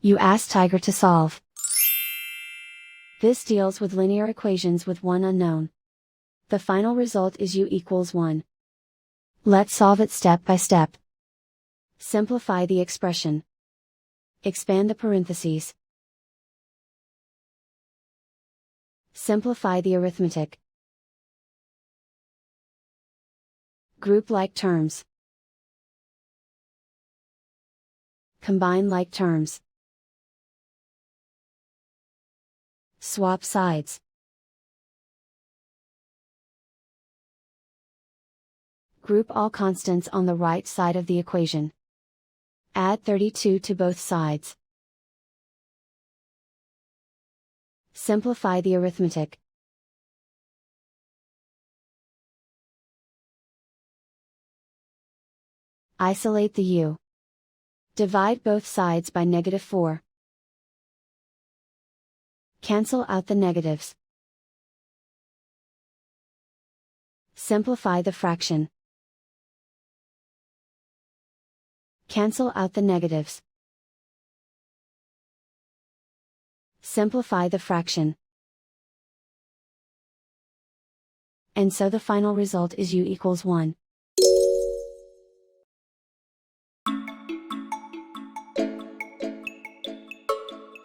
You ask Tiger to solve. This deals with linear equations with one unknown. The final result is u equals 1. Let's solve it step by step. Simplify the expression. Expand the parentheses. Simplify the arithmetic. Group like terms. Combine like terms. Swap sides. Group all constants on the right side of the equation. Add 32 to both sides. Simplify the arithmetic. Isolate the u. Divide both sides by -4. Cancel out the negatives. Simplify the fraction. Cancel out the negatives. Simplify the fraction. And so the final result is u equals 1.